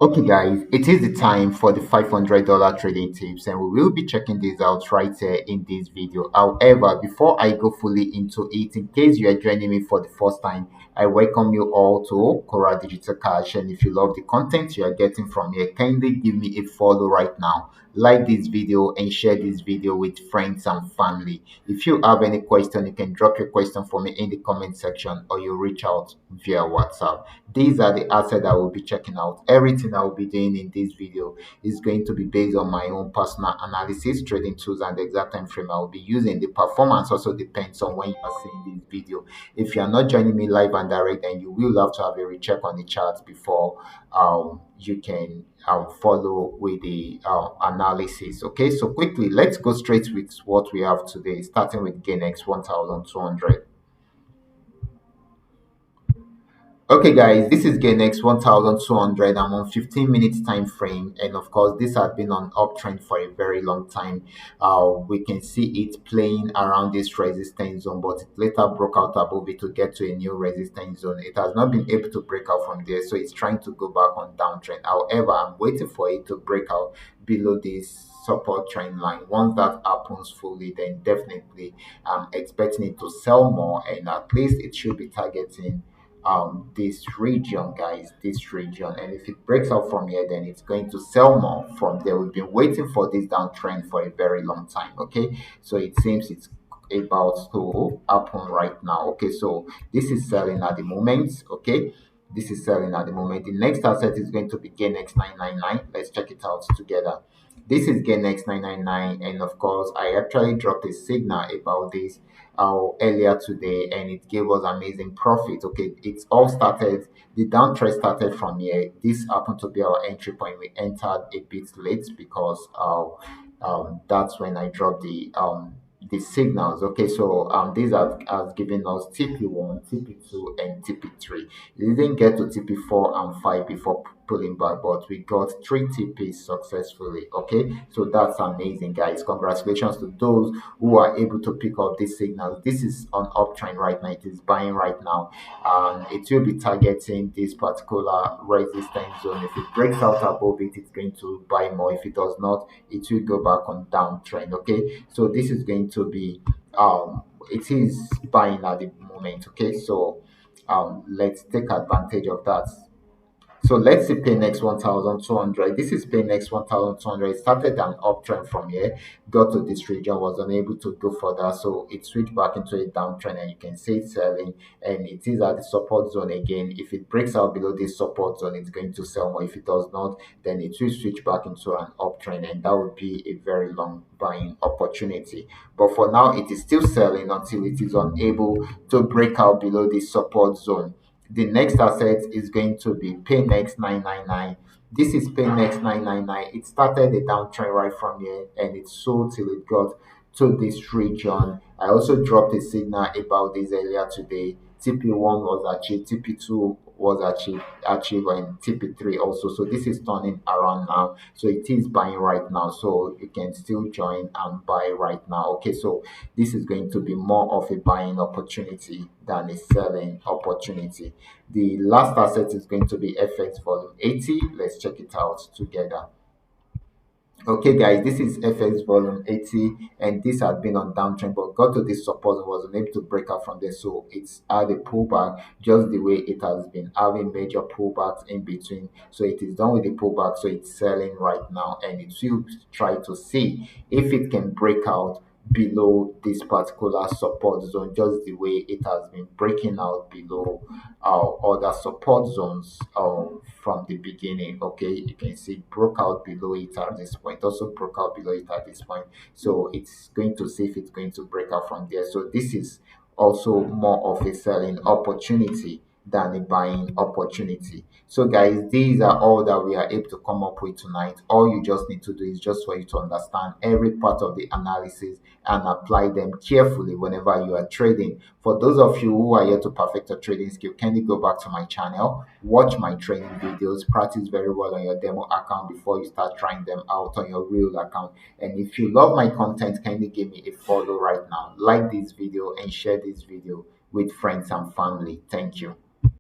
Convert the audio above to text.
Okay, guys, it is the time for the $500 trading tips, and we will be checking this out right here in this video. However, before I go fully into it, in case you are joining me for the first time, I welcome you all to Qora Digital Cash. And if you love the content you are getting from here, kindly give me a follow right now. Like this video and share this video with friends and family. If you have any question, you can drop your question for me in the comment section or you reach out via WhatsApp. These are the assets I will be checking out. Everything I will be doing in this video is going to be based on my own personal analysis, trading tools, and the exact time frame I will be using. The performance also depends on when you are seeing this video. If you are not joining me live and direct, then you will have to have a recheck on the charts before you can follow with the analysis. Okay, so quickly, let's go straight with what we have today, starting with GainX 1200. Okay, guys, this is GainX 1200. I'm on 15 minutes time frame, and of course, this has been on uptrend for a very long time. We can see it playing around this resistance zone, but it later broke out above it to get to a new resistance zone. It has not been able to break out from there, so it's trying to go back on downtrend. However, I'm waiting for it to break out below this support trend line. Once that happens fully, then definitely I'm expecting it to sell more, and at least it should be targeting this region, guys, this region. And if it breaks out from here, then it's going to sell more from there. We've been waiting for this downtrend for a very long time. Okay, so it seems it's about to happen right now. Okay, so this is selling at the moment. Okay, this is selling at the moment. The next asset is going to be GainX 999. Let's check it out together. This is GainX 999, and of course I actually dropped a signal about this earlier today, and it gave us amazing profit. Okay, it's all started, the downtrend started from here. This happened to be our entry point. We entered a bit late because that's when I dropped the signals. Okay, so these has given us TP1, TP2, and TP3. We didn't get to TP4 and 5 before pulling back, but we got 3 TPs successfully. Okay, so that's amazing, guys. Congratulations to those who are able to pick up these signals. This is on uptrend right now. It is buying right now, and it will be targeting this particular resistance zone. If it breaks out above it, it's going to buy more. If it does not, it will go back on downtrend. Okay, so this is going to be it is buying at the moment. Okay, so let's take advantage of that. So let's see Paynex 1200. This is Paynex 1200. It started an uptrend from here, got to this region, was unable to go further. So it switched back into a downtrend, and you can see it selling. And it is at the support zone again. If it breaks out below this support zone, it's going to sell more. If it does not, then it will switch back into an uptrend, and that would be a very long buying opportunity. But for now, it is still selling until it is unable to break out below this support zone. The next asset is going to be Paynex 999. This is Paynex 999. It started a downtrend right from here, and it sold till it got to this region. I also dropped a signal about this earlier today. TP1 was achieved, TP2 was achieved, and TP3 also. So this is turning around now. So it is buying right now. So you can still join and buy right now. Okay, so this is going to be more of a buying opportunity than a selling opportunity. The last asset is going to be FX volume 80. Let's check it out together. Okay, guys, this is FX volume 80, and this had been on downtrend but got to this support and was unable to break out from there. So it's had a pullback just the way it has been having major pullbacks in between. So it is done with the pullback, so it's selling right now, and it will try to see if it can break out below this particular support zone, just the way it has been breaking out below other support zones from the beginning. Okay, you can see it broke out below it at this point, also broke out below it at this point. So it's going to see if it's going to break out from there. So this is also more of a selling opportunity than a buying opportunity. So guys, these are all that we are able to come up with tonight. All you just need to do is just for you to understand every part of the analysis and apply them carefully whenever you are trading. For those of you who are here to perfect your trading skill, kindly go back to my channel, watch my training videos, practice very well on your demo account before you start trying them out on your real account. And if you love my content, kindly give me a follow right now, like this video, and share this video with friends and family. Thank you.